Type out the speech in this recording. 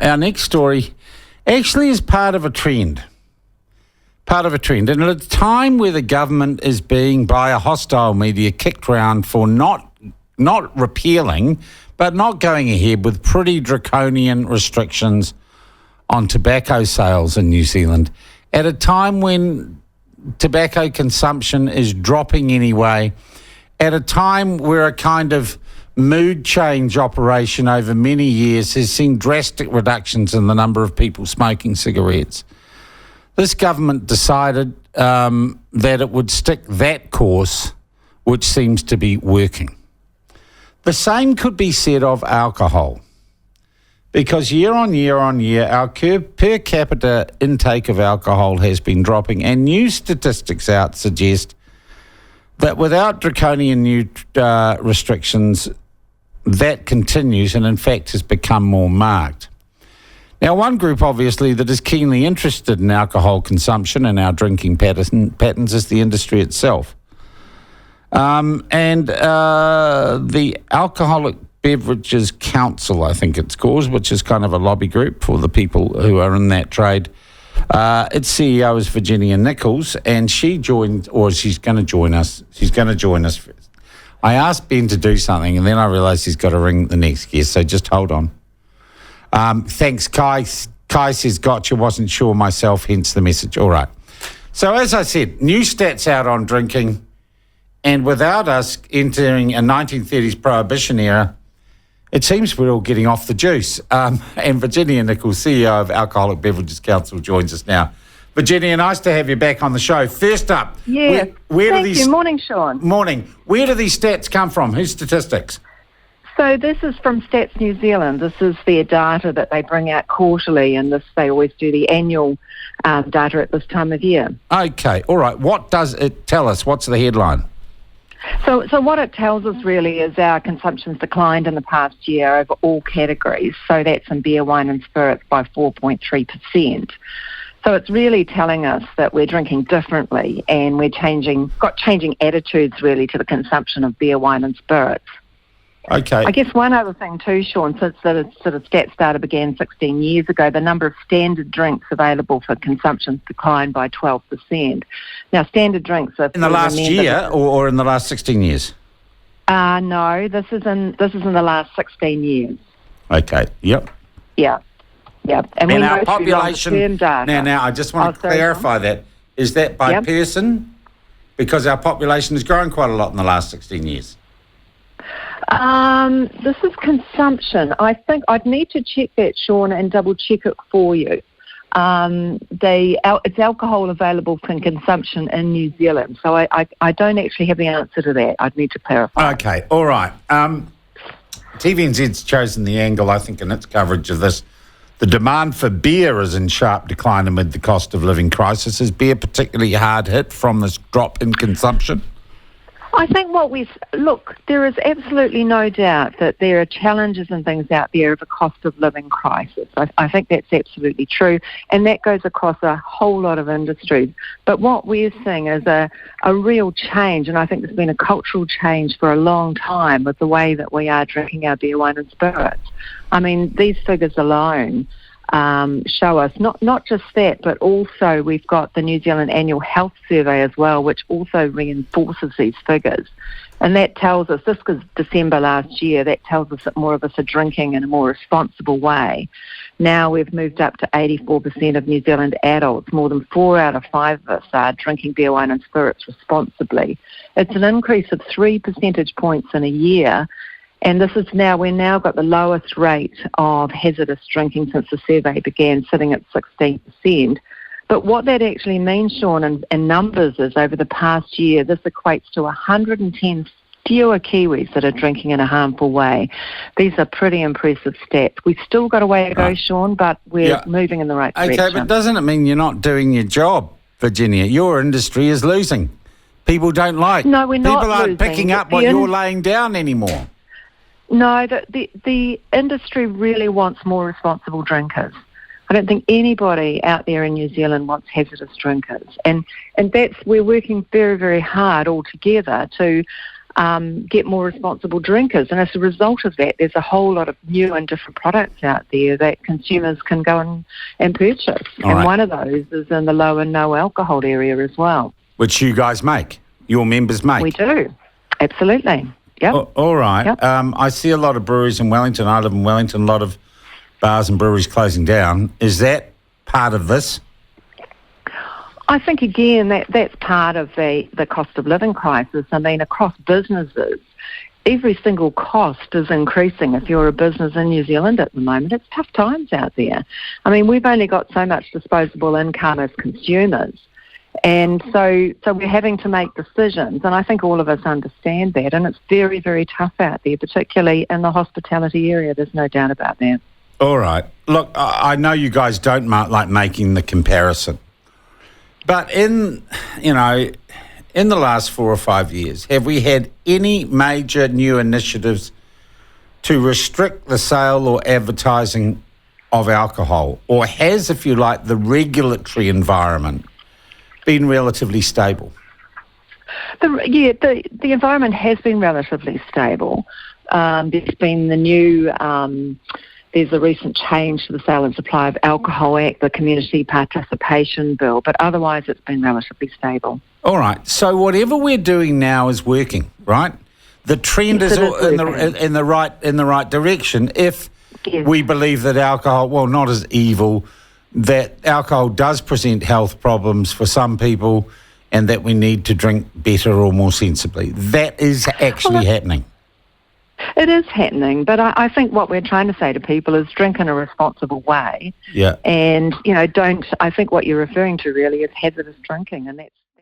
our next story actually is part of a trend. And at a time where the government is being, by a hostile media, kicked round for not repealing, but not going ahead with pretty draconian restrictions on tobacco sales in New Zealand, at a time when tobacco consumption is dropping anyway, at a time where a kind of mood change operation over many years has seen drastic reductions in the number of people smoking cigarettes. This government decided that it would stick that course, which seems to be working. The same could be said of alcohol, because year on year, our per capita intake of alcohol has been dropping, and new statistics out suggest that without draconian new restrictions, that continues and in fact has become more marked. Now, one group, obviously, that is keenly interested in alcohol consumption and our drinking patterns is the industry itself. The Alcoholic Beverages Council, I think it's called, which is kind of a lobby group for the people who are in that trade. Its CEO is Virginia Nicholls, and she's going to join us. She's going to join us first. I asked Ben to do something, and then I realised he's got to ring the next guest, so just hold on. Thanks, Kai. Kai says, gotcha, wasn't sure myself, hence the message. All right. So as I said, new stats out on drinking, and without us entering a 1930s prohibition era, it seems we're all getting off the juice. And Virginia Nicholls, CEO of Alcoholic Beverages Council, joins us now. Virginia, nice to have you back on the show. First up, thank you. Morning, Sean. Morning. Where do these stats come from? Whose statistics? So this is from Stats New Zealand. This is their data that they bring out quarterly, and they always do the annual data at this time of year. Okay, all right. What does it tell us? What's the headline? So what it tells us really is our consumption's declined in the past year over all categories. So that's in beer, wine and spirits by 4.3%. So it's really telling us that we're drinking differently, and we're changing attitudes really to the consumption of beer, wine and spirits. Okay. I guess one other thing too, Sean, since the sort of stats data began 16 years ago, the number of standard drinks available for consumption declined by 12%. Now, standard drinks are... In the last year or in the last 16 years? No, this is in the last 16 years. Okay, yep. Yeah. And we our know population... through data. Now, I just want to clarify that. Is that by person? Because our population has grown quite a lot in the last 16 years. This is consumption. I think I'd need to check that, Sean, and double check it for you. It's alcohol available for consumption in New Zealand, so I don't actually have the answer to that. I'd need to clarify. Okay, all right. TVNZ's chosen the angle, I think, in its coverage of this. The demand for beer is in sharp decline amid the cost of living crisis. Is beer particularly hard hit from this drop in consumption? I think there is absolutely no doubt that there are challenges and things out there of a cost of living crisis. I think that's absolutely true, and that goes across a whole lot of industries. But what we're seeing is a real change, and I think there's been a cultural change for a long time with the way that we are drinking our beer, wine and spirits. I mean, these figures alone show us not just that, but also we've got the New Zealand Annual Health Survey as well, which also reinforces these figures. And that tells us, this was December last year, that tells us that more of us are drinking in a more responsible way. Now we've moved up to 84% of New Zealand adults. More than 4 out of 5 of us are drinking beer, wine and spirits responsibly. It's an increase of 3 percentage points in a year. And we've now got the lowest rate of hazardous drinking since the survey began, sitting at 16%. But what that actually means, Sean, in numbers is over the past year, this equates to 110 fewer Kiwis that are drinking in a harmful way. These are pretty impressive stats. We've still got a way to go, Sean, but we're moving in the right direction. Okay, but doesn't it mean you're not doing your job, Virginia? Your industry is losing. People don't like. No, we're not People aren't losing. picking up what you're laying down anymore. No, the industry really wants more responsible drinkers. I don't think anybody out there in New Zealand wants hazardous drinkers. And we're working very, very hard all together to get more responsible drinkers. And as a result of that, there's a whole lot of new and different products out there that consumers can go and purchase. One of those is in the low and no alcohol area as well. Which you guys make, your members make? We do, absolutely. Yep. All right. Yep. I see a lot of breweries in Wellington. I live in Wellington, a lot of bars and breweries closing down. Is that part of this? I think, again, that's part of the cost of living crisis. I mean, across businesses, every single cost is increasing. If you're a business in New Zealand at the moment, it's tough times out there. I mean, we've only got so much disposable income as consumers. And so we're having to make decisions, and I think all of us understand that, and it's very, very tough out there, particularly in the hospitality area. There's no doubt about that. All right. Look, I know you guys don't like making the comparison, but in the last 4 or 5 years, have we had any major new initiatives to restrict the sale or advertising of alcohol, or has, if you like, the regulatory environment been relatively stable? The environment has been relatively stable. There's been there's a recent change to the Sale and Supply of Alcohol Act, the Community Participation Bill, but otherwise it's been relatively stable. All right. So whatever we're doing now is working, right? The trend is in the right direction. If we believe that alcohol, well, not as evil, that alcohol does present health problems for some people and that we need to drink better or more sensibly. That is actually happening. It is happening, but I think what we're trying to say to people is drink in a responsible way. Yeah. And, I think what you're referring to really is hazardous drinking, and that's